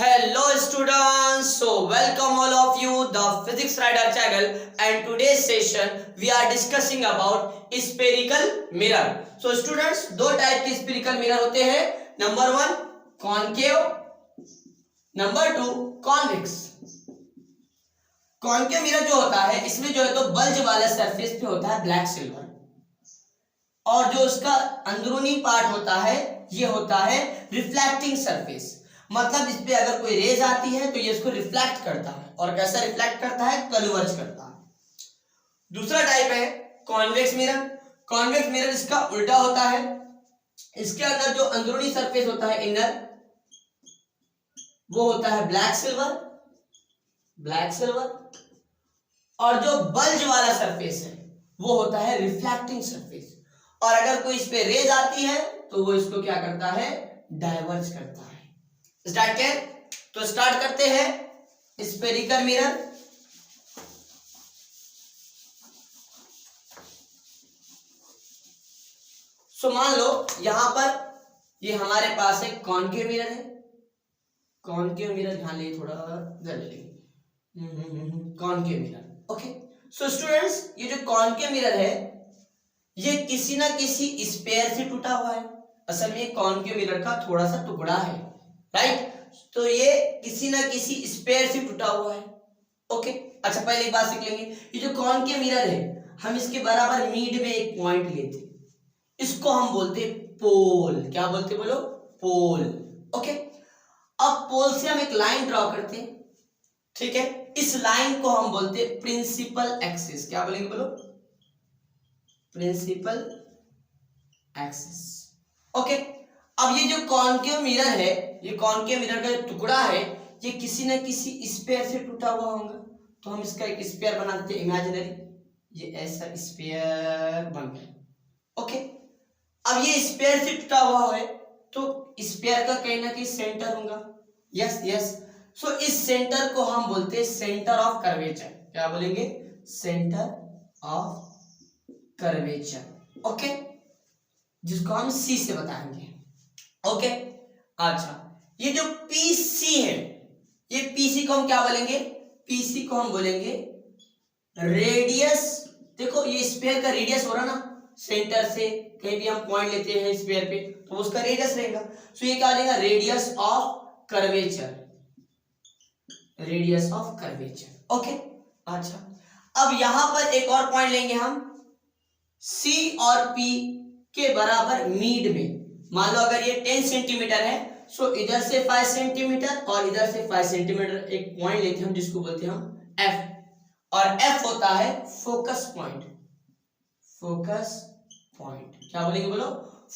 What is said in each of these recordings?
Hello students, so welcome all of you the Physics Rider channel, and today's session we are discussing about spherical mirror. So students, दो type के spherical mirror होते हैं. Number 1 concave, number 2 convex. Concave mirror जो होता है इसमें जो है तो बल्ज वाला सरफेस पे होता है ब्लैक सिल्वर, और जो उसका अंदरूनी पार्ट होता है ये होता है रिफ्लेक्टिंग सरफेस. मतलब इस पे अगर कोई रेज आती है तो ये इसको रिफ्लेक्ट करता है, और कैसा रिफ्लेक्ट करता है? कन्वर्ज करता है. दूसरा टाइप है कॉन्वेक्स मिरर. कॉन्वेक्स मिरर इसका उल्टा होता है. इसके अंदर जो अंदरूनी सरफेस होता है इनर, वो होता है ब्लैक सिल्वर, और जो बल्ज वाला सरफेस है वो होता है रिफ्लेक्टिंग सरफेस. और अगर कोई इस पे रेज आती है तो वो इसको क्या करता है? डाइवर्ज करता है. स्टार्ट करें तो स्टार्ट करते हैं स्फेरिकल मिरर. सो मान लो यहां पर ये हमारे पास एक कॉन्केव मिरर है. कॉन्केव मिरर ध्यान ले, थोड़ा concave mirror. Okay, so students, ये जो कॉन्केव मिरर है ये किसी ना किसी स्पेयर से टूटा हुआ है. असल में कॉन्केव मिरर का थोड़ा सा टुकड़ा है, राइट. तो ये किसी ना किसी स्पेयर से टूटा हुआ है. ओके, अच्छा पहले एक बात सीख लेंगे. ये जो कॉन्केव मिरर है हम इसके बराबर मिड में एक पॉइंट लेते, इसको हम बोलते पोल. क्या बोलते? बोलो, पोल. ओके, अब पोल से हम एक लाइन ड्रॉ करते हैं, ठीक है. इस लाइन को हम बोलते प्रिंसिपल एक्सिस. क्या बोलेंगे? बोलो, प्रिंसिपल एक्सिस. ओके, अब ये जो कॉन्केव मिरर है, ये कॉन्केव मिरर का जो टुकड़ा है ये किसी न किसी स्फीयर से टूटा हुआ होगा. तो हम इसका एक स्फीयर बना देते हैं इमेजिनरी. ये ऐसा स्फीयर बन गया. ओके, अब ये स्फीयर से टूटा हुआ है तो स्फीयर का कहीं ना कहीं सेंटर होगा. Yes yes. सो इस सेंटर को हम बोलते हैं सेंटर ऑफ कर्वेचर. क्या बोलेंगे? Centre of curvature. ओके, जिसको हम सी से बताएंगे. ओके, अच्छा ये जो पीसी है, ये पीसी को हम क्या बोलेंगे? पीसी को हम बोलेंगे रेडियस. देखो ये स्फीयर का रेडियस हो रहा ना, सेंटर से कहीं भी हम पॉइंट लेते हैं स्फीयर पे तो उसका रेडियस रहेगा. सो ये क्या हो जाएगा? Radius of curvature. Radius of curvature. Okay, अच्छा अब यहां पर एक और पॉइंट लेंगे हम, सी और पी के बराबर मीड में. मान लो अगर ये 10 सेंटीमीटर है, सो इधर से 5 सेंटीमीटर और इधर से 5 सेंटीमीटर एक पॉइंट लेते हैं हम जिसको बोलते हैं हम एफ. और एफ होता है फोकस पॉइंट. Focus point. क्या बोलेंगे? बोलो,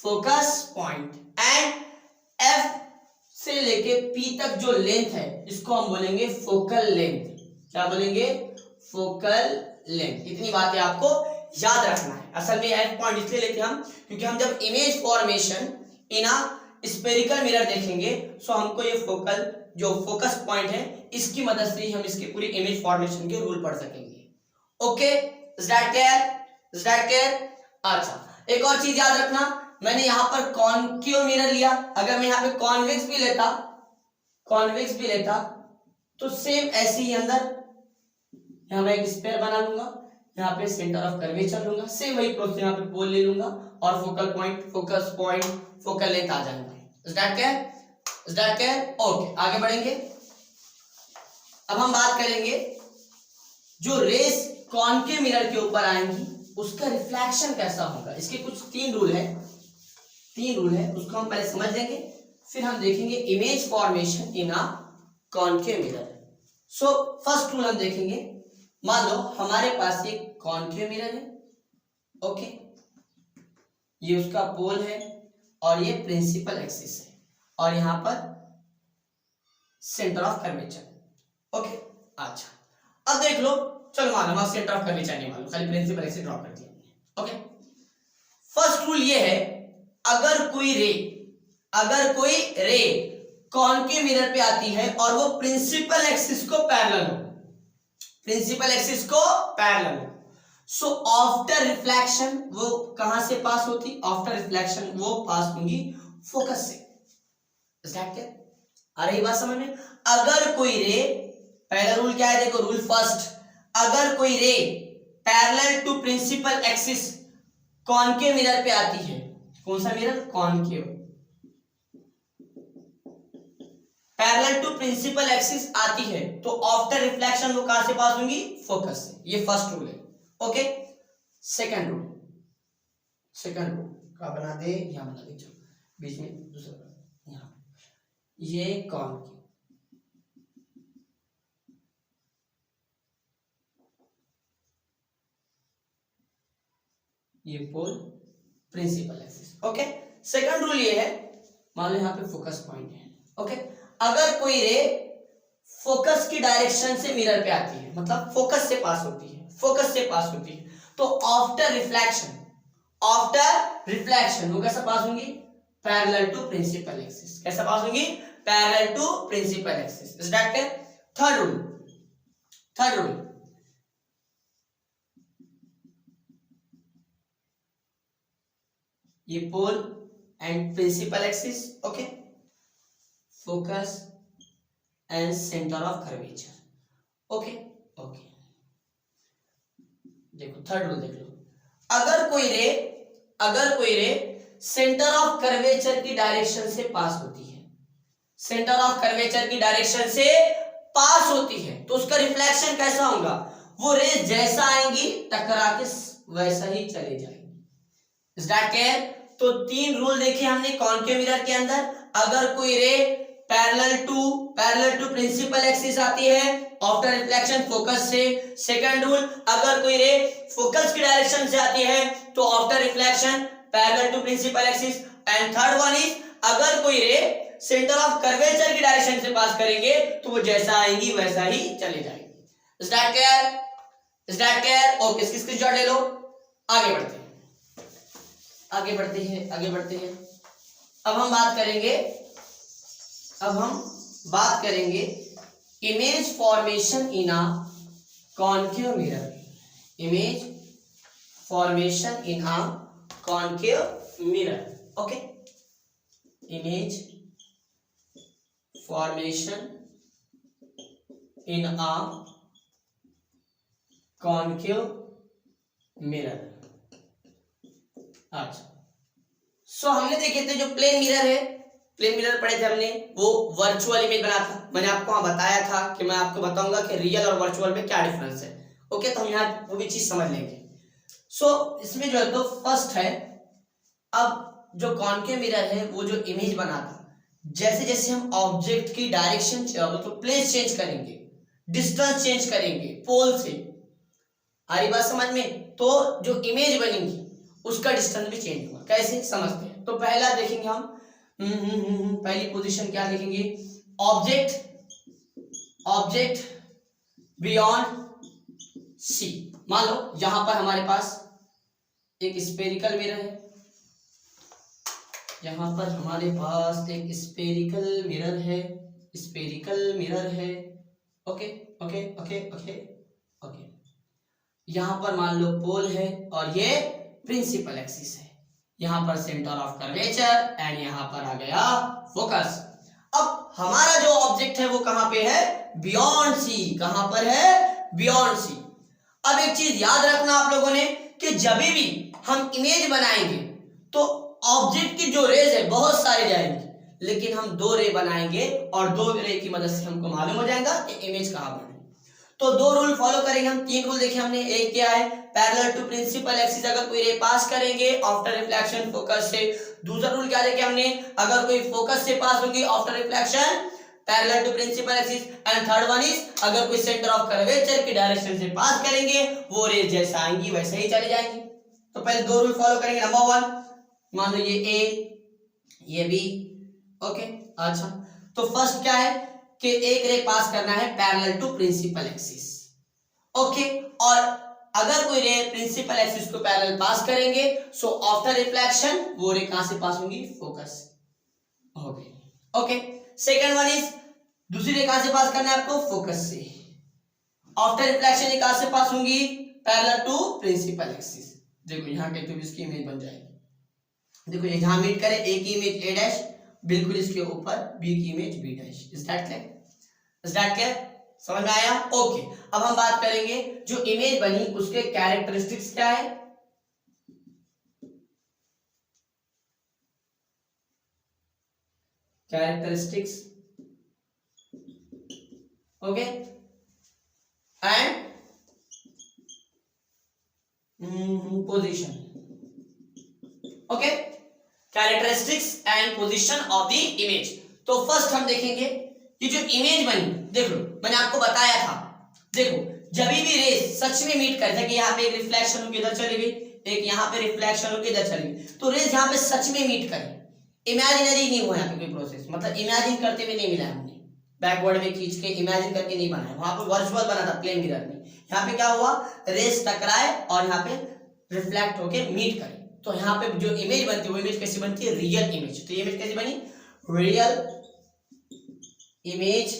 फोकस पॉइंट. एंड एफ से लेके पी तक जो लेंथ है इसको हम बोलेंगे फोकल लेंथ. क्या बोलेंगे? Focal length. इतनी बातें आपको याद रखना है. असल में एफ पॉइंट इसलिए लेते हैं हम क्योंकि हम जब image formation in a spherical mirror देखेंगे सो हमको ये फोकल जो फोकस पॉइंट है इसकी मदद से ही हम इसकी पूरी इमेज फॉर्मेशन के रूल पढ़ सकेंगे. Okay, is that clear? Is that clear? अच्छा, एक और चीज याद रखना, मैंने यहां पर कॉन्केव मिरर लिया. अगर मैं यहां पे कॉन्वेक्स भी लेता तो सेम ऐसे ही अंदर यहां मैं एक स्फीयर बना लूंगा, यहाँ पे सेंटर ऑफ कर्वेचर लूंगा, सेम वही प्रोसेस यहाँ पे पोल ले लूंगा और focal point, focus point, focal length आ जाएगा. Is that clear? Is that clear? Okay, आगे बढ़ेंगे. अब हम बात करेंगे जो रेस कॉन्केव मिरर के ऊपर आएंगी उसका रिफ्लेक्शन कैसा होगा. इसके कुछ तीन रूल है, उसको हम पहले समझ लेंगे, फिर हम देखेंगे image formation in a concave mirror. So first rule हम देखेंगे. मान लो हमारे पास एक कॉन्केव मिरर है. ओके, ये उसका पोल है और ये प्रिंसिपल एक्सिस है और यहां पर सेंटर ऑफ कर्वेचर. ओके, अच्छा अब देख लो, चलो मान लो सेंटर ऑफ कर्वेचर नहीं मालूम, खाली प्रिंसिपल एक्सिस ड्रॉ कर दिया. ओके, फर्स्ट रूल ये है, अगर कोई रे कॉन्केव मिरर पे आती है और वो प्रिंसिपल एक्सिस को पैरेलल हो, सो आफ्टर रिफ्लेक्शन वो कहां से पास होती? आफ्टर रिफ्लेक्शन वो पास होंगी फोकस से. आ रही बात समझ में? अगर कोई रे, पहला रूल क्या है देखो, रूल फर्स्ट, अगर कोई ray parallel to principal axis concave mirror पे आती है, कौन सा mirror? Concave, parallel to principal axis आती है तो आफ्टर रिफ्लेक्शन वो कहां से पास होंगी? फोकस से। ये फर्स्ट रूल है। Okay, second rule, second rule क्या बना दे, यहां बना दे, चलो बीच में दूसरा, यहां ये कॉनकेव, ये pole principal axis. Okay, second rule ये है, मान लो यहां पे फोकस पॉइंट है। ओके, अगर कोई रे फोकस की डायरेक्शन से मिरर पे आती है, मतलब फोकस से पास होती है, फोकस से पास होती है, तो आफ्टर रिफ्लेक्शन, आफ्टर रिफ्लेक्शन वो कैसा पास होंगी? Parallel to principal axis. कैसा पास होंगी? Parallel to principal axis. Is that clear? Third rule, third rule, ये pole and principal axis, okay, focus and centre of curvature. Okay okay, देखो third rule देख लो, अगर कोई ray, अगर कोई रे सेंटर ऑफ कर्वेचर की डायरेक्शन से पास होती है, सेंटर ऑफ कर्वेचर की डायरेक्शन से पास होती है, तो उसका रिफ्लेक्शन कैसा होगा? वो रे जैसा आएंगी टकरा के वैसा ही चले जाएंगी। Is that clear? तो तीन रूल देखे हमने कॉनकेव मिरर के अंदर। अगर कोई ray parallel to principal axis आती है आफ्टर रिफ्लेक्शन फोकस से। सेकंड रूल, अगर कोई रे फोकस की डायरेक्शन से आती है तो after reflection parallel to principal axis. And third one is, अगर कोई रे सेंटर ऑफ कर्वेचर की डायरेक्शन से पास करेंगे तो वो जैसा आएंगी वैसा ही चले जाएंगे। Is that clear? Is that clear? Okay, इसकी स्क्रीनशॉट ले लो, आगे बढ़ते हैं, आगे बढ़ते हैं, आगे बढ़ते हैं। अब हम बात करेंगे, अब हम बात करेंगे image formation in a concave mirror, image formation in a concave mirror. Okay, image formation in a concave mirror. अच्छा, सो हमने देखे थे जो प्लेन मिरर है, प्लेन मिरर पढ़े थे हमने, वो वर्चुअल इमेज बना था। मैंने आपको वहां बताया था कि मैं आपको बताऊंगा कि रियल और वर्चुअल में क्या डिफरेंस है। ओके, तो हम यहाँ वो भी चीज समझ लेंगे। सो इसमें जो है तो फर्स्ट है, अब जो कॉनकेव मिरर है वो जो इमेज बनाता, जैसे जैसे हम ऑब्जेक्ट की डायरेक्शन तो प्लेस चेंज करेंगे, डिस्टेंस चेंज करेंगे पोल से, आ रही बात समझ में? तो जो इमेज बनेगी उसका डिस्टेंस भी चेंज होगा। कैसे समझते हैं? तो पहला देखेंगे हम, पहली पोजीशन क्या देखेंगे? Object beyond C. मान लो यहां पर हमारे पास एक स्फेरिकल मिरर है, यहां पर हमारे पास एक स्फेरिकल मिरर है, स्फेरिकल मिरर है। Okay okay okay okay okay, यहां पर मान लो पोल है और ये प्रिंसिपल एक्सिस है, यहां पर सेंटर ऑफ कर्वेचर एंड यहां पर आ गया फोकस। अब हमारा जो ऑब्जेक्ट है वो कहां पे है? Beyond C. कहां पर है? Beyond C. अब एक चीज याद रखना आप लोगों ने कि जब भी हम इमेज बनाएंगे तो ऑब्जेक्ट की जो रेज है बहुत सारी जाएंगी, लेकिन हम दो रे बनाएंगे और दो रे की मदद से हमको मालूम हो जाएगा कि इमेज कहां बनी। तो दो रूल फॉलो करेंगे हम, तीन रूल देखे हमने। एक क्या है? पैरेलल टू प्रिंसिपल एक्सिस अगर कोई रे पास करेंगे आफ्टर रिफ्लेक्शन फोकस से। दूसरा रूल क्या देखे हमने? अगर कोई फोकस से पास होगी after reflection parallel to principal axis. And third one is, अगर कोई सेंटर ऑफ कर्वेचर की डायरेक्शन से पास करेंगे वो रे जैसा आएंगी वैसे ही चले जाएंगी। तो पहले दो रूल फॉलो करेंगे। नंबर वन, मान लो ये ए ये बी। ओके, अच्छा, तो फर्स्ट क्या है कि एक रे पास करना है parallel to principal axis. Okay, और अगर कोई रे प्रिंसिपल एक्सिस को पैरेलल पास करेंगे सो आफ्टर रिफ्लेक्शन वो रे कहां से पास होंगी? Focus. Okay, second one is, दूसरी रे कहां से पास करना है आपको? फोकस से। आफ्टर रिफ्लेक्शन ये कहां से पास होंगी? Parallel to principal axis. देखो यहां पे तो इसकी इमेज बन जाएगी। देखो ये जहां मीट करे, एक ही इमेज ए डैश बिल्कुल इसके ऊपर बी की image B dash. Is that clear? Is that clear? समझ में आया? ओके, अब हम बात करेंगे जो इमेज बनी उसके कैरेक्टरिस्टिक्स क्या है। Characteristics, okay, and position. Okay, characteristics and position of the image. तो फर्स्ट हम देखेंगे कि जो इमेज बनी, देख लो मैंने आपको बताया था, देखो जब भी रेस सच में मीट करते कि यहाँ पे एक रिफ्लेक्शन होकर इधर चली गई, एक यहाँ पे रिफ्लेक्शन होकर इधर चली गई, तो रेस यहाँ पे सच में मीट करे, इमेजिनरी नहीं हुआ यहाँ पे कोई प्रोसेस, मतलब इमेजिन करते हुए नहीं मिला हमने, बैकवर्ड में खींच के इमेजिन करके नहीं बनाया, वहां पे वर्चुअल बना था प्लेन मिरर में। यहाँ पे क्या हुआ, रेस टकराए और यहाँ पे रिफ्लेक्ट होके मीट करे, तो यहाँ पे जो इमेज बनती है वो इमेज कैसी बनती है, रियल इमेज। तो ये इमेज कैसी बनी, real image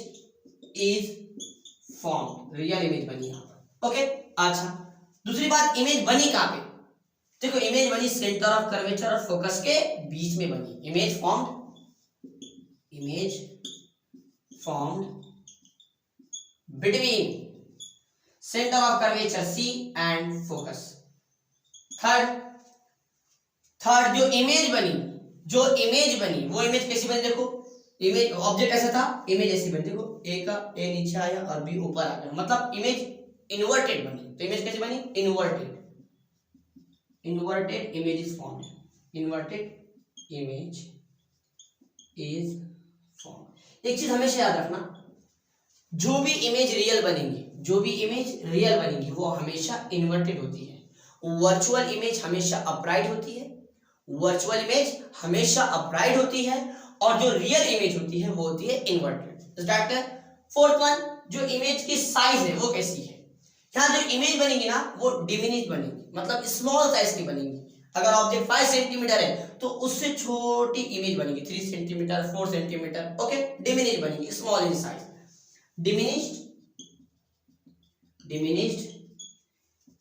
is form, real image बनी यहाँ पर। ओके, अच्छा दूसरी बात, इमेज बनी कहाँ पे, देखो इमेज बनी सेंटर ऑफ कर्वेचर और फोकस के बीच में बनी। Image formed between centre of curvature C and focus. Third जो इमेज बनी वो इमेज कैसी बनी, देखो इमेज ऑब्जेक्ट ऐसा था, इमेज ऐसी बनी, देखो ए का ए नीचे आया और बी ऊपर आ गया, मतलब इमेज इन्वर्टेड बनी। तो इमेज कैसी बनी, inverted image is formed, inverted image is formed. एक चीज हमेशा याद रखना, जो भी इमेज रियल बनेंगी वो हमेशा इन्वर्टेड होती है। वर्चुअल इमेज हमेशा अपराइट होती है, और जो रियल इमेज होती है वो होती है इन्वर्टेड। फोर्थ वन, जो इमेज की साइज है वो कैसी है, यहाँ जो इमेज बनेगी ना वो डिमिनिश बनेगी, मतलब स्मॉल साइज की बनेगी। अगर ऑब्जेक्ट 5 सेंटीमीटर है तो उससे छोटी इमेज बनेगी, 3 सेंटीमीटर 4 सेंटीमीटर, ओके, डिमिनिश बनेगी, small in size. Diminished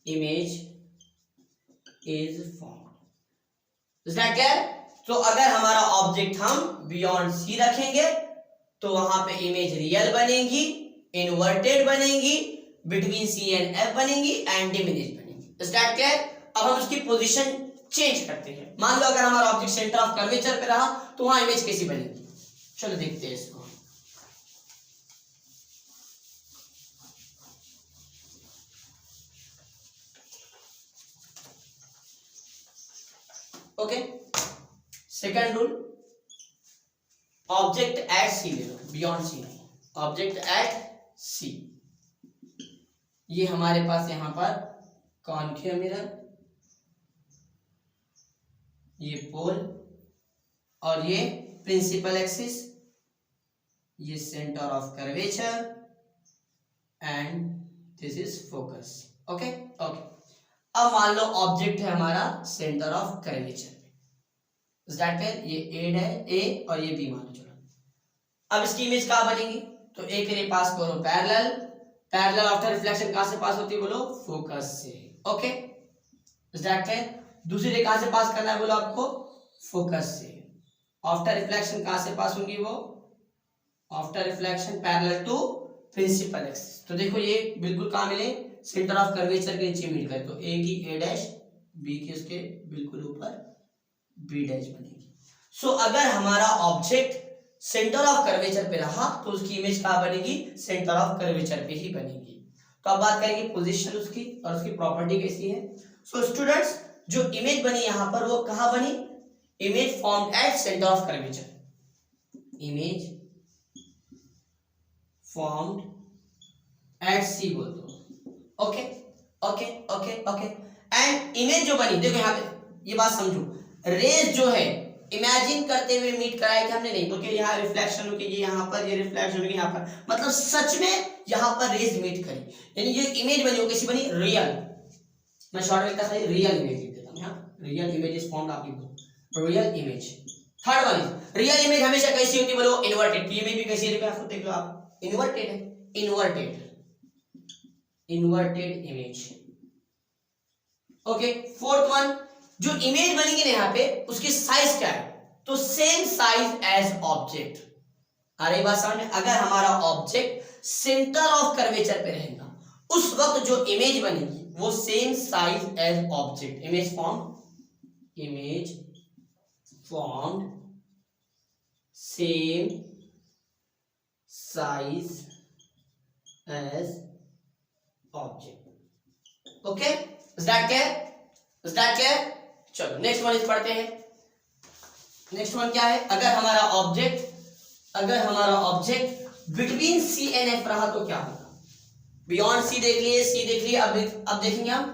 image is formed. Is that clear? तो अगर हमारा ऑब्जेक्ट हम बियॉन्ड सी रखेंगे तो वहां पे इमेज रियल बनेगी, इन्वर्टेड बनेगी, बिटवीन सी एंड एफ बनेगी एंड डिमिनिश बनेगी। Is that clear? अब हम उसकी पोजीशन चेंज करते हैं। मान लो अगर हमारा ऑब्जेक्ट सेंटर ऑफ कर्वेचर पे रहा तो वहां इमेज कैसी बनेगी, चलो देखते हैं इसको। Okay, second rule, object at C ले लो, बियॉन्ड सी नहीं, ऑब्जेक्ट एट सी। ये हमारे पास यहां पर कॉन्केव मिरर, ये पोल और ये प्रिंसिपल एक्सिस, ये centre of curvature and this is focus. Okay, अब मान लो ऑब्जेक्ट है हमारा सेंटर ऑफ कर्वेचर पे, ये ए और ये बी मान लो, चलो अब इसकी इमेज कहाँ बनेगी, तो ए के लिए पास करो पैरेलल आफ्टर रिफ्लेक्शन कहां से पास होती है बोलो, फोकस से। ओके, दूसरी रे कहां से पास करना है बोलो आपको, फोकस से। आफ्टर रिफ्लेक्शन कहां से पास होंगी वो, after reflection parallel to principal axis. तो देखो ये बिल्कुल कहां मिले, सेंटर ऑफ कर्वेचर के नीचे मिल गए, तो ए की ए डैश, बी की उसके बिल्कुल ऊपर बी डैश बनेगी। सो अगर हमारा ऑब्जेक्ट सेंटर ऑफ कर्वेचर पे रहा तो उसकी इमेज कहां बनेगी, सेंटर ऑफ कर्वेचर पे ही बनेगी। तो अब बात करेंगे पोजीशन उसकी और उसकी प्रॉपर्टी कैसी है। सो स्टूडेंट्स, जो इमेज बनी यहां पर वो कहां बनी, image formed at centre of curvature, image formed at C बोल दो। ओके, एंड इमेज जो बनी, देखो यहाँ पे ये बात समझो, रेज जो है इमेजिन करते हुए मीट कराया कि हमने नहीं, क्योंकि यहाँ रिफ्लेक्शन होगी, ये यहाँ पर, ये रिफ्लेक्शन होगी यहाँ पर, मतलब सच में यहाँ पर रेज मीट करी, यानी जो इमेज बनी वो कैसी बनी, रियल। मैं शॉर्ट में लिखता था रियल इमेज लिख देता हूँ यहाँ, रियल इमेज इज फॉर्म्ड, आप लिख दो real image. Third one, real image हमेशा कैसी होती है बोलो, इन्वर्टेड। इमेज भी कैसी है आपको देख लो आप, इन्वर्टेड है, inverted image. Okay, fourth one, जो इमेज बनेगी ना यहाँ पे उसकी साइज क्या है, तो सेम साइज एज ऑब्जेक्ट। अरे बात समझ में, अगर हमारा ऑब्जेक्ट सेंटर ऑफ कर्वेचर पे रहेगा उस वक्त जो इमेज बनेगी वो same size as object. Image form same size as object. Okay, is that clear? चलो नेक्स्ट वन इस पढ़ते हैं। नेक्स्ट वन क्या है, अगर हमारा object between C and F रहा तो क्या होगा। बियॉन्ड सी देख लिए, सी देख लिए, अब देखेंगे हम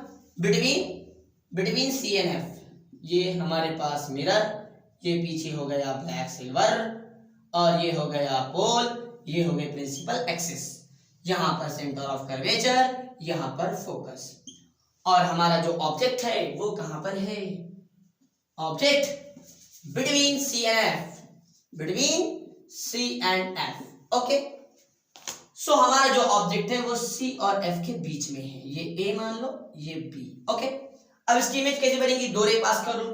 बिटवीन सी एंड एफ। ये हमारे पास मिरर, ये पीछे हो गया ब्लैक सिल्वर, और ये हो गया पोल, ये हो गए प्रिंसिपल एक्सिस। यहां पर सेंटर ऑफ कर्वेचर, यहां पर फोकस, और हमारा जो ऑब्जेक्ट है वो कहां पर है, object between C and F. Okay, so हमारा जो ऑब्जेक्ट है वो सी और एफ के बीच में है, ये ए मान लो, ये बी। ओके, अब इसकी इमेज कैसे बनेगी, दो रे पास कर लो।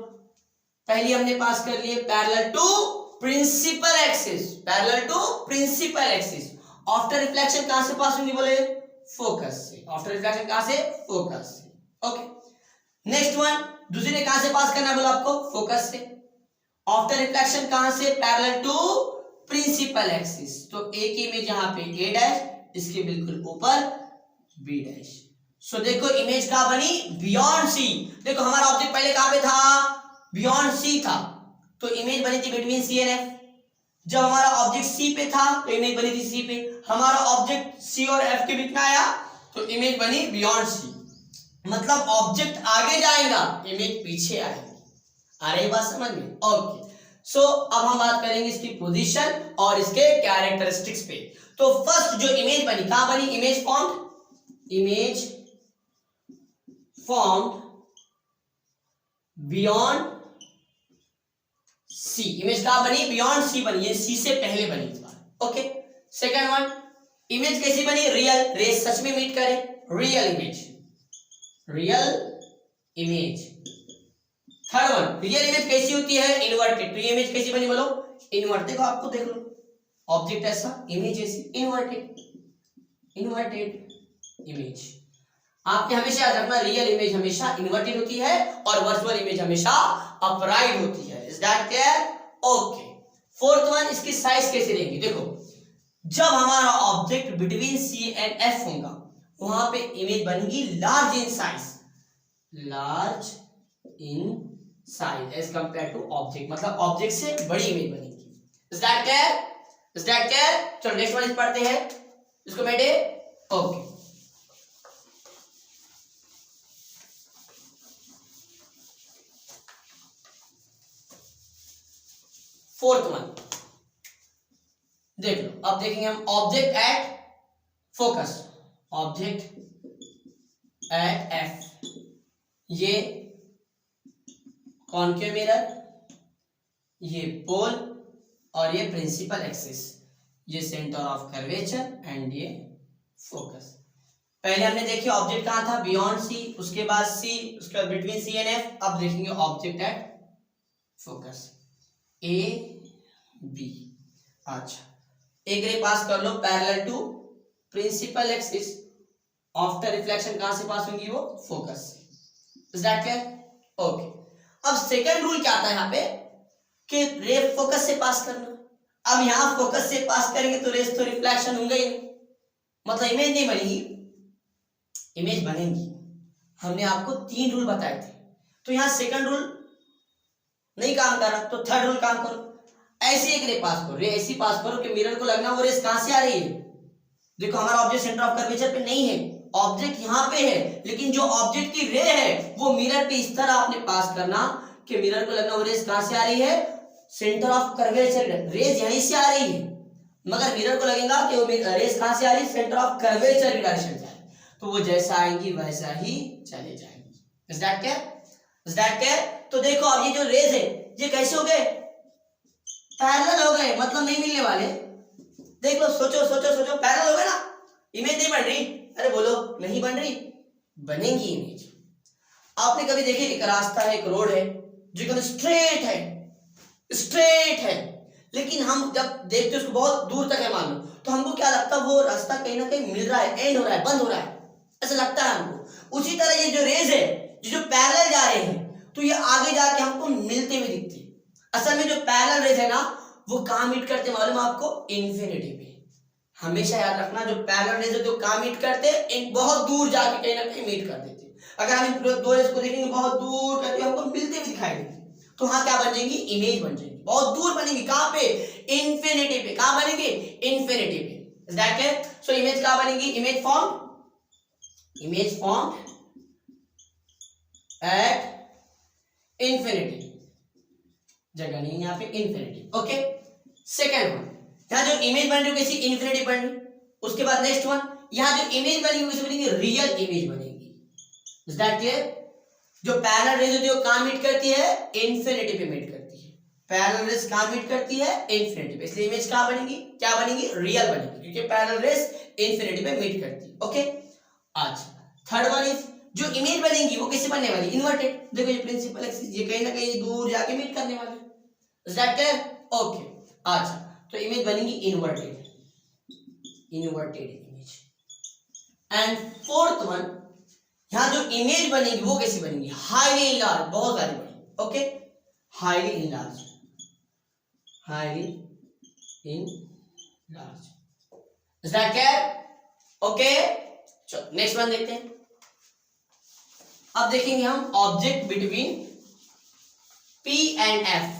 पहली हमने पास कर लिए parallel to principal axis. After reflection कहां से पास होंगी बोले, फोकस से। आफ्टर रिफ्लेक्शन कहां से, फोकस से। ओके, नेक्स्ट वन, दूसरी ने कहां से पास करना है बोला आपको, फोकस से। आफ्टर रिफ्लेक्शन कहां से, पैरेलल टू प्रिंसिपल एक्सिस। तो ए की इमेज यहां पे ए डैश, इसके बिल्कुल ऊपर बी डैश। सो देखो इमेज कहां बनी, बियॉन्ड सी। देखो हमारा ऑब्जेक्ट पहले कहां पे था, बियॉन्ड सी था, तो इमेज बनी थी बिटवीन सी एंड एफ। जब हमारा ऑब्जेक्ट सी पे था तो इमेज बनी थी सी पे। हमारा ऑब्जेक्ट सी और एफ के बीच में आया तो इमेज बनी बियॉन्ड सी। मतलब ऑब्जेक्ट आगे जाएगा, इमेज पीछे आएगी। आ रही बात समझ में? ओके, सो अब हम बात करेंगे इसकी पोजीशन और इसके कैरेक्टरिस्टिक्स पे। तो फर्स्ट जो इमेज बनी, कहां बनी, image formed beyond C. Image कहां बनी, बियॉन्ड सी बनी, ये सी से पहले बनी इस बार। ओके, सेकंड वन, इमेज कैसी बनी, रियल, रेस सच में मीट करे, real image. Third one, real image कैसी होती है, इन्वर्टेड। तो ये इमेज कैसी बनी बोलो, इन्वर्टेड। देखो आपको देख लो, ऑब्जेक्ट ऐसा, इमेज ऐसी, इन्वर्टेड इमेज। आपने हमेशा याद रखना, रियल इमेज हमेशा इन्वर्टेड होती है और वर्चुअल इमेज हमेशा अपराइट होती है। Is that clear? Okay, fourth one, इसकी साइज कैसे रहेगी। देखो जब हमारा object between C and F होगा वहां पे इमेज बनेगी large in size as compare to object, मतलब ऑब्जेक्ट से बड़ी इमेज बनेगी। Is that clear? चलो नेक्स्ट वन पढ़ते हैं इसको बेटे। ओके, फोर्थ वन देख लो। अब देखेंगे हम object at focus, object at F, ये कॉन्केव मिरर, ये पोल और ये प्रिंसिपल एक्सिस, ये सेंटर ऑफ कर्वेचर एंड ये फोकस। पहले हमने देखी ऑब्जेक्ट कहां था, बियॉन्ड सी, उसके बाद सी, उसके बाद बिटवीन सी एंड एफ। अब देखेंगे object at focus, A B. अच्छा, एक रे पास कर लो parallel to principal axis, after reflection कहां से पास होंगी वो, focus. Is that clear? Okay, अब सेकंड रूल क्या आता है यहाँ पे कि रे फोकस से पास करना। अब यहां फोकस से पास करेंगे तो रेस तो रिफ्लेक्शन होंगे ही नहीं, मतलब इमेज नहीं बनेगी। इमेज बनेगी, हमने आपको 3 रूल बताए थे, तो यहां सेकंड रूल नहीं काम कर रहा तो थर्ड रूल काम करो। ऐसी एक रे पास करो, रे ऐसी पास करो कि मिरर को लगना वो रेस कहां से आ रही है। देखो हमारा ऑब्जेक्ट सेंटर ऑफ कर्वेचर पे नहीं है, ऑब्जेक्ट यहां पे है, लेकिन जो ऑब्जेक्ट की रे है वो मिरर पे इस तरह आपने पास करना कि मिरर को लगना वो रेस कहां से आ रही है, सेंटर ऑफ कर्वेचर। रेस यहीं से आ रही है, मगर मिरर को लगेगा कि वो रेस कहां से आ रही है, सेंटर ऑफ कर्वेचर की डायरेक्शन से, तो वो जैसा आएंगी वैसा ही चले जाएंगी। Is that clear? तो देखो अब ये जो रेज है ये कैसे हो गए, पैरेलल हो गए, मतलब नहीं मिलने वाले। देख लो, सोचो पैरेलल हो गए ना, इमेज नहीं बन रही। अरे बोलो नहीं बन रही, बनेगी इमेज। आपने कभी देखी एक रास्ता है, एक रोड है जो एकदम स्ट्रेट है, स्ट्रेट है, लेकिन हम जब देखते हैं उसको बहुत दूर तक है मान लो, तो हमको क्या लगता है वो रास्ता कहीं ना कहीं मिल रहा है, एंड हो रहा है, बंद हो रहा है, ऐसा लगता है हमको। उसी तरह ये जो रेज है जो पैरेलल जा रहे हैं, तो ये आगे जाके हमको मिलते हुए दिखते हैं। असल में जो पैरेलल रेज है ना, वो कहाँ मीट करते मालूम आपको? इन्फिनिटी पे। हमेशा याद रखना, जो पैरेलल रेज है तो कहाँ मीट करते हैं? बहुत दूर जाके कहीं ना कहीं मीट कर देते। अगर हम दो रेज को देखेंगे बहुत दूर करके हमको मिलते हुए दिखाई देते, तो हाँ क्या बन जाएंगी? इमेज बन जाएंगी, बहुत दूर बनेगी। कहाँ पे? इन्फिनिटी पे। कहाँ बनेगी? इन्फिनिटी पे। That clear? सो इमेज कहाँ बनेगी? इमेज फॉर्म एट इन्फिनिटी, जगह नहीं यहाँ पे, इन्फिनिटी। ओके, सेकेंड वन, यहाँ जो इमेज बन रही है कैसी? इन्फिनिटी बन रही। उसके बाद नेक्स्ट वन, यहाँ जो इमेज बनेगी कैसे बनेगी? रियल इमेज बनेगी। Is that clear? जो पैरेलल रेज होती है वो कहाँ मीट करती है? इन्फिनिटी पे मीट करती है। पैरेलल रेज कहाँ मीट करती है? इन्फिनिटी पे। इसलिए इमेज कहाँ बनेगी? क्या बनेगी? रियल बनेगी, क्योंकि पैरेलल रेज इन्फिनिटी पे मीट करती है। ओके, अच्छा थर्ड वन इज, जो इमेज बनेगी वो कैसे बनने वाली? इन्वर्टेड। देखो ये प्रिंसिपल एक्सिस ये कहीं ना कहीं दूर जाके मीट करने वाले। Is that clear? ओके, अच्छा तो इमेज बनेगी inverted image. And fourth one, यहां जो इमेज बनेगी वो कैसी बनेगी? हाईली इनलार्ज, बहुत सारी बड़ी। Okay, highly enlarge is that clear? Okay, चलो नेक्स्ट वन देखते हैं। अब देखेंगे हम object between P and F।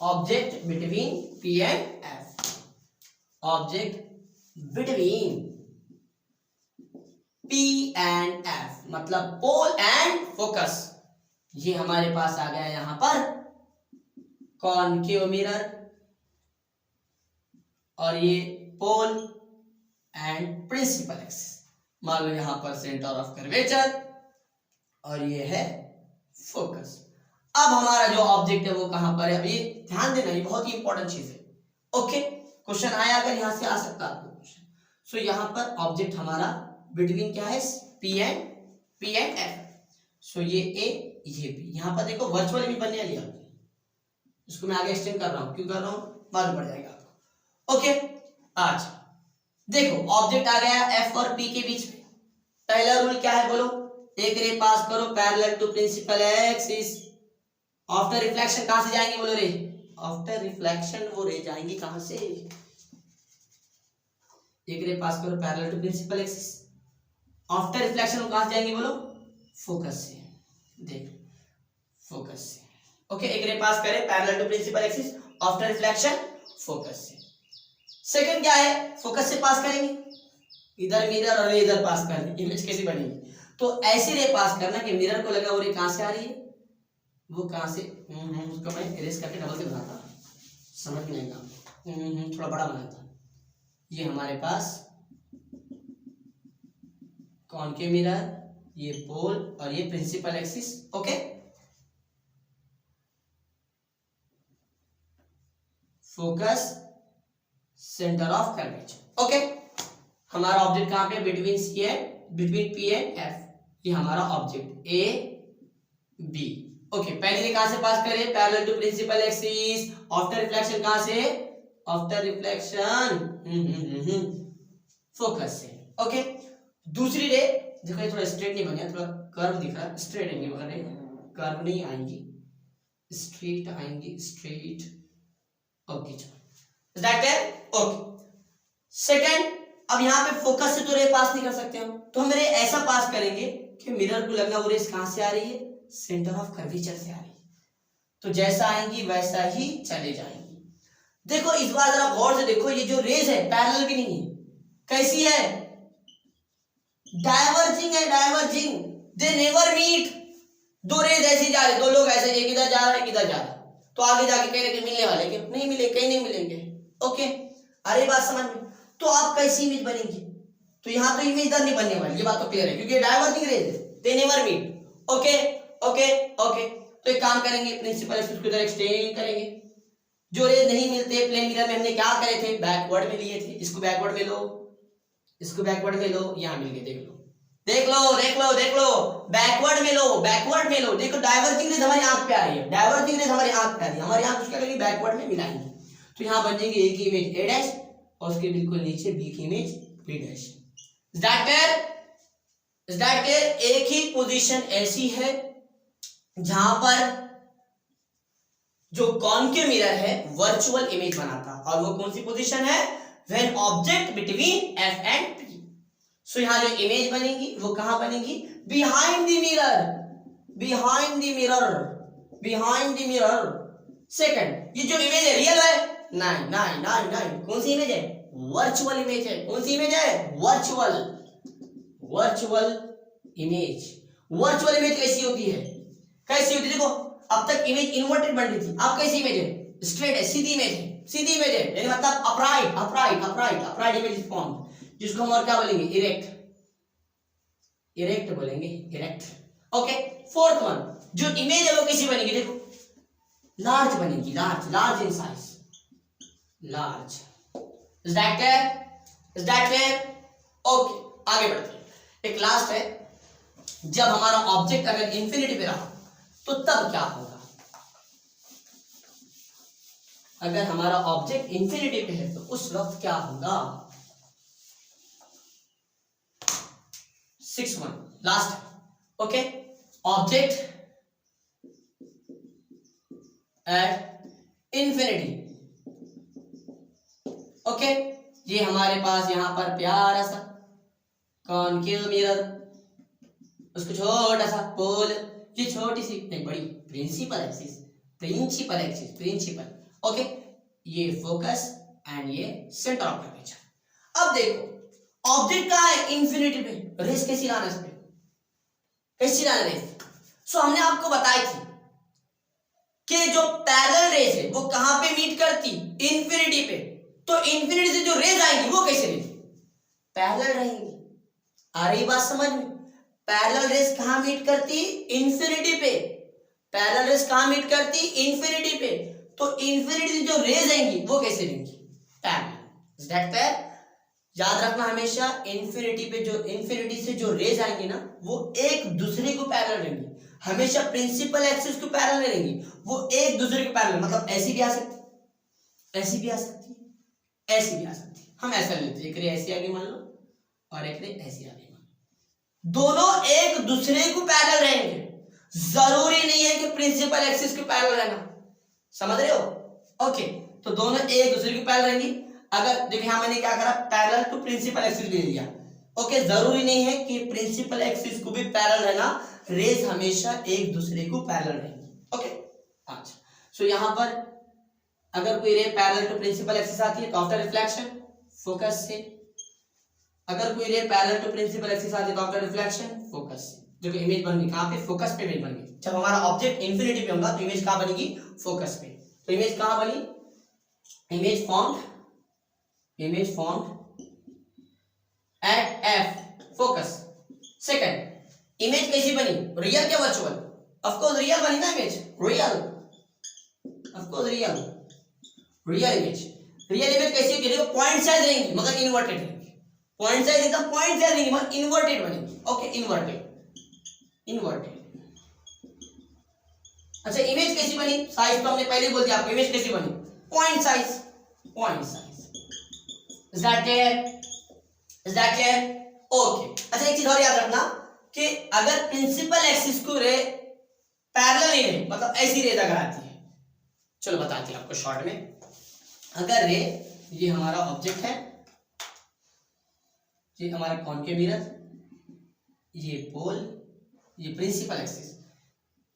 Object between P and F, object between P and F मतलब पोल एंड फोकस। ये हमारे पास आ गया यहां पर कॉनकेव मिरर, और ये पोल एंड प्रिंसिपल एक्सिस। मान लो यहां पर सेंटर ऑफ कर्वेचर, और ये है फोकस। अब हमारा जो ऑब्जेक्ट है वो कहां पर है? अब ये ध्यान देना, ये बहुत ही इंपॉर्टेंट चीज है। ओके, क्वेश्चन आया अगर यहां से आ सकता है आपको क्वेश्चन। सो यहां पर ऑब्जेक्ट हमारा बिटवीन क्या है? P and F। सो ये A ये B। यहां पर देखो वर्चुअल भी बनने वाली है, इसको मैं आगे एक्सटेंड कर रहा हूं, क्यों कर रहा हूं मालूम पड़ जाएगा आपको। ओके, अच्छा देखो ऑब्जेक्ट आ गया F और P के बीच में। पहला रूल क्या है बोलो? एक रे पास करो parallel to principal axis. After reflection कहां से जाएंगे बोलो रे? आफ्टर रिफ्लेक्शन वो रे जाएंगी कहां से? एक रे पास करो parallel to principal axis, after reflection वो कहां से जाएंगे बोलो? फोकस से। देख फोकस से। ओके, एक रे पास करें parallel to principal axis, after reflection focus से। सेकंड क्या है? फोकस से पास करेंगे, इधर मिरर और इधर पास कर देंगे, इमेज कैसी बनेगी? तो ऐसी रे पास करना कि मिरर को लगा वो रे कहां से आ रही है, वो कहां से, उसको मैं इरेज करके डबल से बनाता, समझ में नहीं आएगा, थोड़ा बड़ा बनाता। ये हमारे पास कॉनकेव मिरर, ये पोल और ये principal axis. Okay, focus, centre of curvature. Okay, हमारा ऑब्जेक्ट कहां पे? Between P and F। ये हमारा ऑब्जेक्ट A B। ओके, पहले ने कहां से पास करे? Parallel to principal axis. After reflection कहां से? आफ्टर रिफ्लेक्शन फोकस से। ओके, दूसरी रे देखो ये थोड़ा स्ट्रेट नहीं बन गया, थोड़ा कर्व दिख रहा है, स्ट्रेट आएंगे मगर कर्व नहीं आएंगी, स्ट्रेट आएंगी, स्ट्रेट। ओके चलो, दैट है। ओके, सेकंड, अब यहाँ पे फोकस से तो रे पास नहीं कर सकते हम, तो हम रे ऐसा पास करेंगे कि मिरर को लगना वो रे कहां से आ रही है? सेंटर ऑफ कर्वेचर से आ रही है। तो जैसा आएंगी वैसा ही चले जाएंगी। देखो इस बार जरा गौर से देखो, ये जो रेज है पैरेलल भी नहीं है, कैसी है? डाइवर्जिंग है, डाइवर्जिंग। They never meet. दो रेज ऐसे जा रहे, दो लोग ऐसे, एक इधर जा रहा है एक इधर जा रहा है, तो आगे जाके कह रहे कि मिलने वाले, कि नहीं मिले, कहीं नहीं मिलेंगे। ओके, अरे बात समझ में? तो आप कैसी इमेज बनेगी? तो यहां तो इमेज इधर नहीं बनने वाली, ये बात तो क्लियर है, क्योंकि डाइवर्जिंग रेज है, they never meet. Okay okay okay, तो एक काम करेंगे, प्रिंसिपल एक्सिस को इधर एक्सटेंड करेंगे। जो रेज नहीं मिलते प्लेन मिरर में हमने क्या करे थे? बैकवर्ड में लिए थे। इसको बैकवर्ड में लो, इसको बैकवर्ड में लो, यहां मिल गए, देख लो, देख लो देख लो देख लो, बैकवर्ड में लो, बैकवर्ड में लो। देखो डाइवर्जिंग रेज हमारी आंख पे आ रही है, डाइवर्जिंग रेज हमारी आंख पे आ रही है, हमारी आंख उसके लिए बैकवर्ड में मिलाएंगे। तो यहाँ बन जाएगी ए की इमेज ए डैश और उसके बिल्कुल नीचे बी की image B dash. Is that clear? एक ही पोजीशन ऐसी है जहां पर जो कॉन्केव मिरर है वर्चुअल इमेज बनाता, और वो कौन सी पोजीशन है? When object between F and P. So यहां जो इमेज बनेगी वो कहां बनेगी? Behind the mirror, behind the mirror, behind the mirror. Second, ये जो इमेज है रियल है? नहीं नहीं नहीं नहीं, कौन सी इमेज है? वर्चुअल इमेज है। कौन सी इमेज है? Virtual, virtual image. Virtual image कैसी होती है? कैसी होती है? देखो अब तक इमेज इन्वर्टेड बन रही थी, अब कैसी इमेज है? स्ट्रेट है, सीधी इमेज है, सीधी इमेज है, यानी मतलब upright, upright upright upright image is form, जिसको हम और क्या बोलेंगे? इरेक्ट, इरेक्ट बोलेंगे, इरेक्ट। ओके, फोर्थ वन, जो इमेज है वो कैसी बनेगी? देखो लार्ज बनेगी, large, large in size, large. Is that clear? Is that clear? Okay, आगे बढ़ते हैं। एक लास्ट है, जब हमारा ऑब्जेक्ट अगर इंफिनिटी पे रहा तो तब क्या होगा? अगर हमारा ऑब्जेक्ट इंफिनिटी पे है तो उस वक्त क्या होगा? 6-1 last. Okay, object at infinity. Okay, ये हमारे पास यहां पर प्यारा सा कॉन्केव मिरर, उसको छोटा सा पोल, ये छोटी सी नहीं बड़ी principal axis, principal axis, principal. Okay, ये फोकस एंड ये सेंटर ऑफ कर्वेचर। अब देखो ऑब्जेक्ट कहां है? इंफिनिटी पे। रेस कैसी लाना इस पे? कैसी लाना रेस? सो हमने आपको बताई थी कि जो पैरेलल रेस है वो कहां पे मीट करती? इंफिनिटी पे। तो इंफिनिटी से जो रेज आएंगी वो कैसे रहेंगी? पैरेलल रहेंगी। आ रही बात समझ में? पैरेलल रेस कहां मीट करती? इंफिनिटी पे। पैरेलल रेस कहां मीट करती? इंफिनिटी पे। तो इंफिनिटी से जो रेज आएंगी वो कैसे रहेंगी? पैरेलल। Is that clear? याद रखना हमेशा, इंफिनिटी पे जो, इंफिनिटी से जो रेज आएंगी ना वो एक दूसरे को पैरेलल रहेंगी, हमेशा प्रिंसिपल एक्सिस को पैरेलल रहेंगी, वो एक दूसरे को पैरेलल। मतलब ऐसी भी आ सकती, ऐसी भी आ सकती, ऐसी भी आ सकती। हम ऐसा लेते हैं, एक रे ऐसी आगे मान लो और एक रे ऐसी आगे मान लो, दोनों एक दूसरे को पैरेलल रहेंगे। जरूरी नहीं है कि प्रिंसिपल एक्सिस को पैरेलल रहना, समझ रहे हो? ओके, तो दोनों एक दूसरे को पैरेलल रहेंगी। अगर देखिए यहां मैंने क्या करा? पैरेलल टू प्रिंसिपल एक्सिस ले लिया। ओके, जरूरी नहीं है कि प्रिंसिपल एक्सिस को भी पैरेलल रहना, रेज हमेशा एक दूसरे को पैरेलल रहेंगी। ओके, अच्छा, सो यहां पर अगर कोई ray parallel to principal axis आती है तो आफ्टर रिफ्लेक्शन फोकस से, अगर कोई ray parallel to principal axis आती है तो आफ्टर रिफ्लेक्शन फोकस से, जो कि इमेज बन गई कहां पे? फोकस पे इमेज बन गई। जब हमारा ऑब्जेक्ट इंफिनिटी पे होगा तो इमेज कहां बनेगी? फोकस पे। तो इमेज कहां बनी? Image formed, image formed eight F focus. Second, image कैसी बनी? रियल क्या वर्चुअल? ऑफ कोर्स रियल बनी ना image, real, of course real, real image. Real image कैसी होगी? देखो पॉइंट साइज रहेंगी मगर इन्वर्टेड रहेंगी, पॉइंट साइज एकदम पॉइंट साइज रहेंगी मगर इन्वर्टेड बनेगी। Okay, inverted, inverted. अच्छा, इमेज कैसी बनी? साइज तो हमने पहले ही बोल दिया आपको, इमेज कैसी बनी? Point size, point size. Is that clear? Is that clear? Okay, अच्छा एक चीज और याद रखना कि अगर प्रिंसिपल एक्सिस को रे पैरेलल नहीं रहे, मतलब ऐसी रेज अगर आती है, चलो बताते हैं आपको शॉर्ट में। अगर रे, ये हमारा ऑब्जेक्ट है, ये हमारा कॉन्केव मिरर, ये पोल, ये प्रिंसिपल एक्सिस,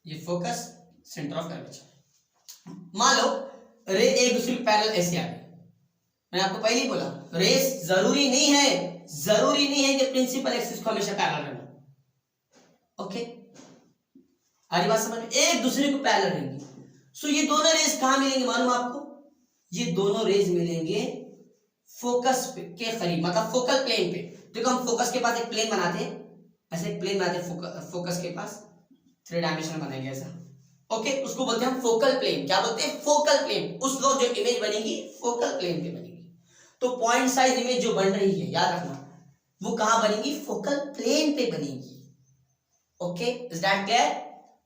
ये फोकस, सेंटर ऑफ कर्वेचर। मान लो रे एक दूसरे के पैरेलल ऐसे आ गए, मैंने आपको पहले ही बोला रेस जरूरी नहीं है, जरूरी नहीं है कि प्रिंसिपल एक्सिस को हमेशा पैरेलल रहना। ओके, आ रही बात समझ में? एक दूसरे को पैरेलल रहेंगी। सो ये दोनों रेस कहां मिलेंगे मालूम आपको? ये दोनों रेज मिलेंगे फोकस के करीब, मतलब फोकल प्लेन पे। देखो हम फोकस के पास एक प्लेन बनाते हैं, ऐसे एक प्लेन बनाते हैं फोकस के पास, 3 डायमेंशनल बनाएंगे ऐसा। ओके, उसको बोलते हैं हम फोकल प्लेन। क्या बोलते हैं? Focal plane. उस वक्त जो इमेज बनेगी फोकल प्लेन पे बनेगी। तो पॉइंट साइज इमेज जो बन रही है, याद रखना वो कहां बनेगी, फोकल प्लेन पे बनेगी। Okay, is that clear?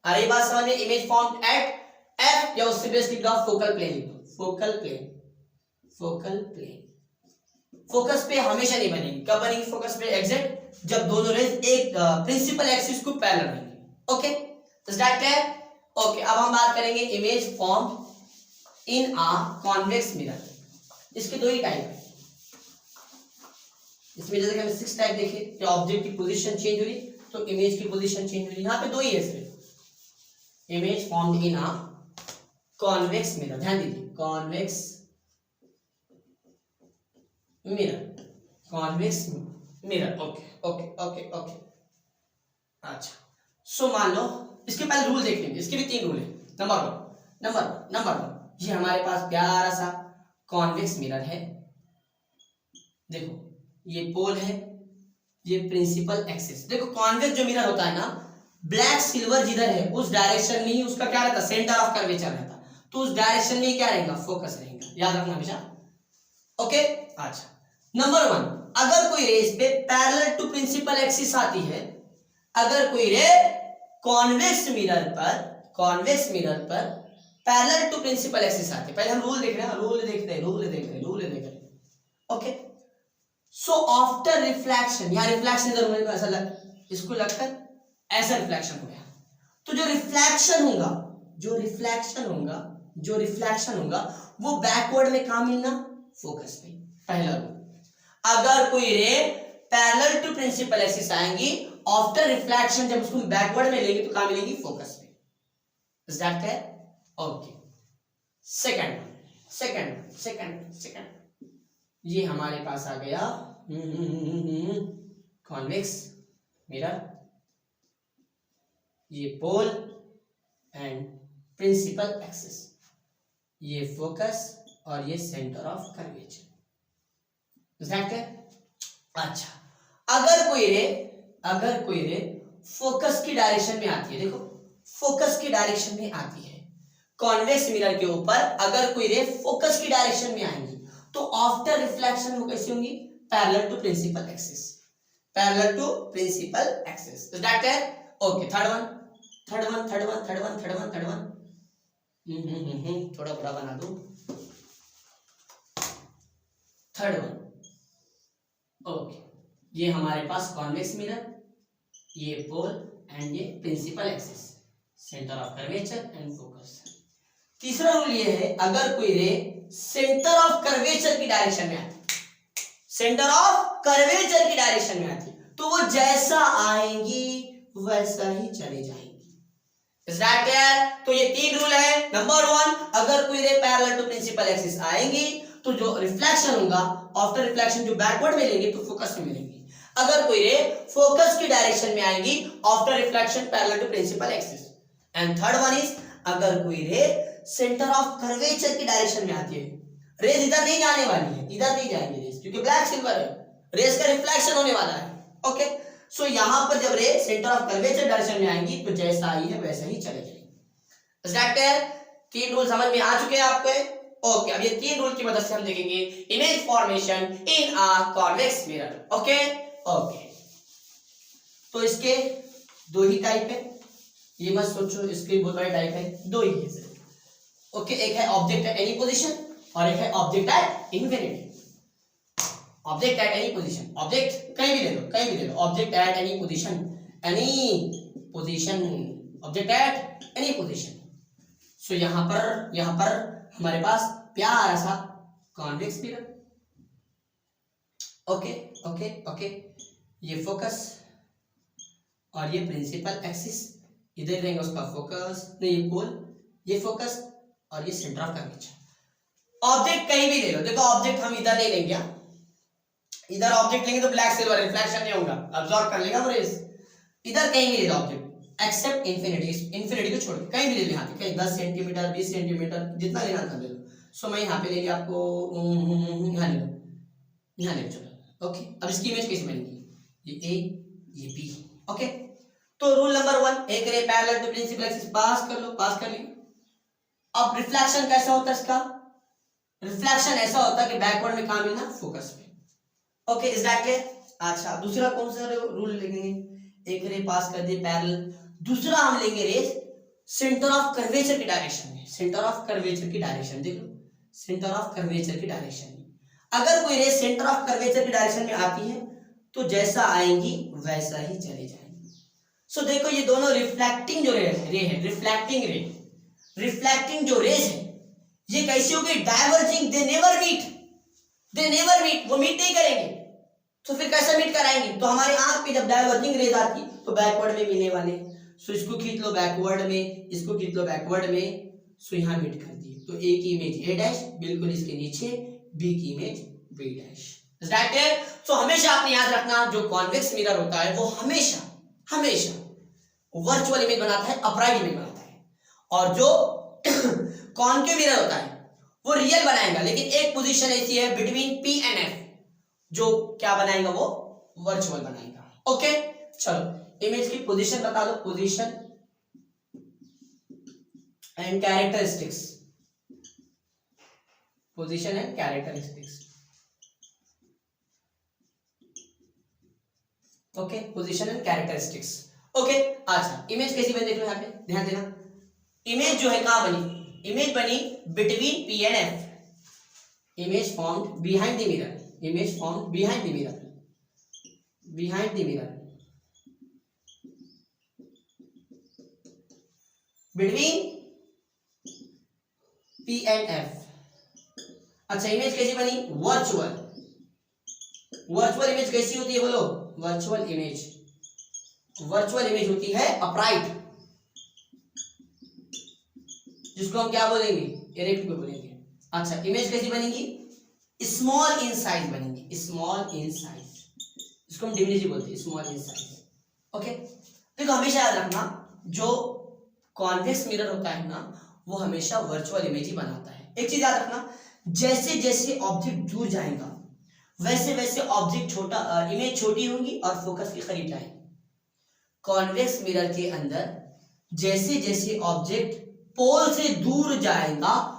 अरे ये बात समझ में, इमेज फॉर्म एट एफ या उससे बेस्ट लिख दो फोकल प्लेन लिख दो, focal plane, focal plane. Focus पे हमेशा नहीं बनेगी, कब बनेगी फोकस पे, एग्जैक्ट जब दोनों रेज एक प्रिंसिपल एक्सिस को पैरेलल रहेंगे। Okay, is that clear? Okay, अब हम बात करेंगे image form in a convex mirror. इसके दो ही टाइप है इसमें, जैसे कि हम 6 टाइप देखे कि ऑब्जेक्ट की पोजीशन चेंज हुई तो इमेज की पोजीशन चेंज हुई, यहाँ पे दो ही है सिर्फ, image formed in a convex mirror. ध्यान दीजिए, convex mirror, convex mirror. Okay okay okay okay, अच्छा। सो मान लो, इसके पहले रूल देख लेंगे, इसके भी 3 रूल है। नंबर वन, ये हमारे पास प्यारा सा कॉन्वेक्स मिरर है। देखो ये पोल है, ये प्रिंसिपल एक्सिस। देखो कॉन्वेक्स जो मिरर होता है ना, ब्लैक सिल्वर जिधर है उस डायरेक्शन में ही उसका क्या रहता है, सेंटर ऑफ कर्वेचर रहता, तो उस डायरेक्शन में ही क्या रहेगा, फोकस रहेगा, याद रखना हमेशा। ओके, अच्छा। नंबर 1, अगर कोई रे इस पे पैरेलल टू प्रिंसिपल एक्सिस आती है, अगर कोई रे कॉन्वेक्स मिरर पर पैरेलल टू प्रिंसिपल एक्सिस आती है, पहले हम रूल देख रहे हैं, ओके। सो आफ्टर रिफ्लेक्शन, यहाँ रिफ्लेक्शन इधर होने को ऐसा इसको लगकर ऐसा रिफ्लेक्शन हो गया, तो जो रिफ्लेक्शन होगा वो बैकवर्ड में कहां मिलना, फोकस पे। पहला रूल, अगर कोई ray parallel to principal axis आएंगी, आफ्टर रिफ्लेक्शन जब उसको बैकवर्ड में लेंगे तो कहां मिलेंगी, फोकस पे। Is that clear? Okay, second ये हमारे पास आ गया कॉन्वेक्स मिरर, ये पोल एंड प्रिंसिपल एक्सिस, ये फोकस और ये centre of curvature. Is that clear? अच्छा, अगर कोई रे फोकस की डायरेक्शन में आती है, देखो फोकस की डायरेक्शन में आती है कॉन्वेक्स मिरर के ऊपर, अगर कोई रे फोकस की डायरेक्शन में आएंगी तो आफ्टर रिफ्लेक्शन वो कैसी होंगी, parallel to principal axis, is that clear? Okay, third one, थोड़ा बड़ा बना दो, थर्ड वन। ओके, ये हमारे पास कॉन्वेक्स मिरर, ये पोल एंड ये principal axis, centre of curvature and focus. तीसरा रूल ये है, अगर कोई रे सेंटर ऑफ कर्वेचर की डायरेक्शन में आती, तो वो जैसा आएंगी वैसा ही चले जाएंगी। Is that clear? तो ये 3 रूल है। नंबर 1, अगर कोई ray parallel to principal axis आएंगी तो जो रिफ्लेक्शन होगा आफ्टर रिफ्लेक्शन जो बैकवर्ड में लेंगे तो फोकस में मिलेंगी, अगर कोई रे फोकस की डायरेक्शन में आएंगी after reflection parallel to principal axis. And third one is, अगर कोई रे सेंटर ऑफ कर्वेचर की डायरेक्शन में आती है, रेज इधर नहीं जाने वाली है, इधर नहीं जाएंगे रेज, क्योंकि ब्लैक सिल्वर है, रेज का रिफ्लेक्शन होने वाला है। ओके, सो यहां पर जब रे सेंटर ऑफ कर्वेचर डायरेक्शन में आएंगी तो जैसा आई है वैसा ही चले जाएंगे। Is that clear? 3 रूल समझ में आ चुके हैं आपको? ओके, अब ये 3 रूल की मदद से हम देखेंगे image formation in a convex mirror. Okay, तो इसके 2 ही टाइप है, ये मत सोचो इसके बहुत बड़े टाइप है, 2 ही है सिर्फ। ओके, एक है ऑब्जेक्ट एट एनी पोजीशन और एक है object at infinity. Object at any position, object कहीं भी ले लो, object at any position, object at any position. So यहां पर हमारे पास प्यारा सा कॉन्वेक्स मिरर। ओके, ये फोकस और ये प्रिंसिपल एक्सिस, इधर रहेंगे उसका फोकस, नहीं ये पोल, ये फोकस और ये सेंटर ऑफ कर्वेचर। ऑब्जेक्ट कहीं भी ले लो, देखो ऑब्जेक्ट हम इधर नहीं लेंगे, इधर ऑब्जेक्ट लेंगे तो ब्लैक सिल्वर रिफ्लेक्शन नहीं होगा, अब्सॉर्ब कर लेगा वो रेज। इधर कहीं भी ले लो ऑब्जेक्ट एक्सेप्ट इन्फिनिटी को छोड़ के कहीं भी ले लो, यहाँ पे कहीं 10 सेंटीमीटर 20 सेंटीमीटर जितना लेना था ले लो। सो मैं यहाँ पे ले लिया आपको, यहाँ ले लो, चलो। ओके, अब इसकी इमेज कैसे बनेगी, ये ए ये बी। ओके, तो रूल नंबर 1, एक ray parallel to principal axis pass कर लिया। अब रिफ्लेक्शन कैसा होता है इसका, रिफ्लेक्शन ऐसा होता है कि बैकवर्ड में कहां मिलना, फोकस में। Okay, is that clear? अच्छा, दूसरा कौन सा रूल लेंगे? एक रे पास कर दिए पैरेलल, दूसरा हम लेंगे रेस सेंटर ऑफ कर्वेचर की डायरेक्शन में। सेंटर ऑफ कर्वेचर की डायरेक्शन देख लो, सेंटर ऑफ कर्वेचर की डायरेक्शन में अगर कोई रेस सेंटर ऑफ कर्वेचर की डायरेक्शन में आती है तो जैसा आएंगी वैसा ही चले जाएंगे। सो देखो ये दोनों रिफ्लेक्टिंग जो रे है, रिफ्लेक्टिंग जो रेस है ये कैसी होगी? डाइवर्जिंग, दे नेवर मीट, वो मीट नहीं करेंगे। तो फिर कैसे मीट कराएंगे? तो हमारे आंख पे जब डाइवर्जिंग रेज आती तो बैकवर्ड में मिलने वाले, सो इसको खींच लो बैकवर्ड में, इसको खींच लो बैकवर्ड में, सो यहाँ मीट कर दिए। तो ए की इमेज ए डैश, बिल्कुल इसके नीचे बी की इमेज बी डैश। तो हमेशा आपने याद रखना जो कॉन्वेक्स मिरर होता है वो हमेशा वर्चुअल इमेज बनाता है, अपराइट इमेज बनाता है, और जो कॉन्केव मिरर होता है वो रियल बनाएगा, लेकिन एक पोजीशन ऐसी है बिटवीन पी एंड एफ जो क्या बनाएगा? वो वर्चुअल बनाएगा। ओके, चलो इमेज की पोजीशन बता दो, position and characteristics, position and characteristics. Okay, position and characteristics. Okay, अच्छा इमेज कैसी बनी देख लो, यहाँ पे ध्यान देना। इमेज जो है कहां बनी? इमेज बनी between P and F. Image formed behind the mirror, image formed behind the mirror, between P and F. अच्छा इमेज कैसी बनी? वर्चुअल इमेज कैसी होती है बोलो? वर्चुअल इमेज होती है अपराइट, जिसको हम क्या बोलेंगे? इरेक्ट में बोलेंगे। अच्छा इमेज कैसी बनेगी? स्मॉल इन साइज बनेंगी, स्मॉल इन साइज, इसको हम डिमिनिश बोलते हैं, स्मॉल इन साइज। ओके, देखो हमेशा याद रखना जो कॉन्वेक्स मिरर होता है ना वो हमेशा वर्चुअल इमेज ही बनाता है। एक चीज याद रखना, जैसे जैसे ऑब्जेक्ट दूर जाएगा वैसे वैसे ऑब्जेक्ट छोटा, इमेज छोटी होगी और फोकस के करीब जाएगी। कॉन्वेक्स मिरर के अंदर जैसे जैसे ऑब्जेक्ट पोल से दूर जाएगा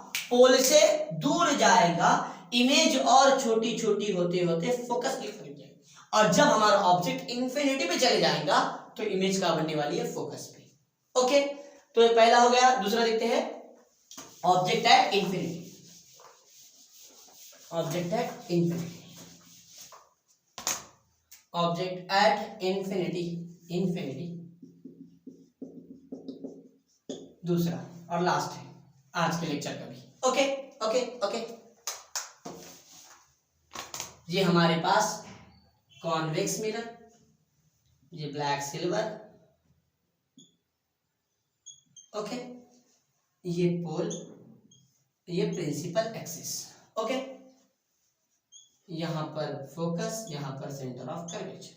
इमेज और छोटी छोटी होते होते फोकस के करीब जाएगी, और जब हमारा ऑब्जेक्ट इंफिनिटी पे चले जाएगा तो इमेज का बनने वाली है फोकस पे। ओके, तो ये पहला हो गया। दूसरा देखते हैं object at infinity. Object at infinity दूसरा और लास्ट है आज के लेक्चर का भी। ओके, ये हमारे पास कॉन्वेक्स मिरर, ये ब्लैक सिल्वर, ओके, ये पोल, ये प्रिंसिपल एक्सिस। ओके, यहां पर फोकस, यहां पर सेंटर ऑफ कर्वेचर।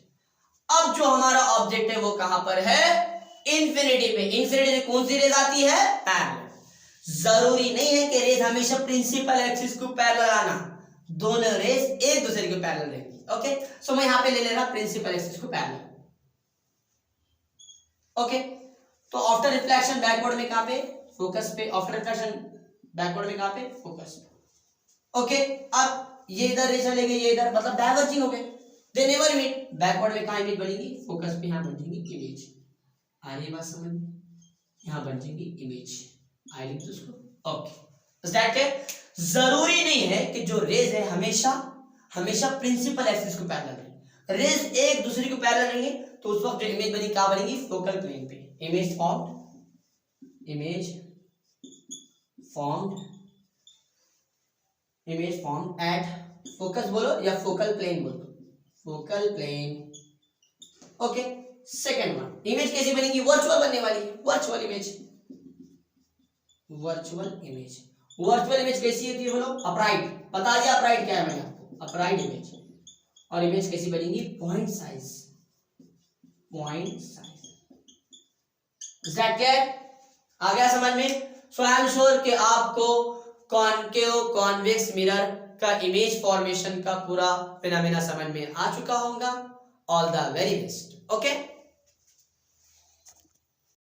अब जो हमारा ऑब्जेक्ट है वो कहां पर है? इंफिनिटी पे। इंफिनिटी में कौन सी रेज आती है? पैरेलल। जरूरी नहीं है कि रेज हमेशा प्रिंसिपल एक्सिस को पैरेलल आना, दोनों रेज एक दूसरे के पैरेलल रहेंगी। ओके, सो मैं यहां पे ले ले रहा प्रिंसिपल एक्सिस को पैरेलल। ओके, तो आफ्टर रिफ्लेक्शन बैकवर्ड में कहां पे? फोकस पे। आफ्टर रिफ्लेक्शन बैकवर्ड में कहां पे? फोकस पे। ओके, अब ये इधर रेज चले गए, ये इधर, मतलब डाइवर्जिंग हो गए, दे नेवर मीट। बैकवर्ड में कहां इमेज बनेगी? फोकस पे। यहां बनेगी इमेज। आ रही बात समझ में? यहां बनेगी इमेज। आई लिख दो उसको। ओके, जरूरी नहीं है कि जो रेज है हमेशा प्रिंसिपल एक्सिस को पैरेलल रहे। रेज एक दूसरे को पैरेलल रहेंगे तो उस वक्त जो इमेज बनी कहां बनेगी? फोकल प्लेन पे। इमेज फॉर्म्ड एट फोकस बोलो या फोकल प्लेन बोलो, focal plane. Okay, second one, image कैसी बनेगी? वर्चुअल बनने वाली है, वर्चुअल इमेज कैसी होती है बोलो? अपराइट। बता दिया अपराइट क्या है मैंने आपको, अपराइट इमेज। और इमेज कैसी बनेगी? Point size. Is that clear? आ गया समझ में? सो आई एम श्योर कि आपको कॉनकेव कॉन्वेक्स मिरर का इमेज फॉर्मेशन का पूरा फिनोमेना समझ में आ चुका होगा। All the very best. Okay.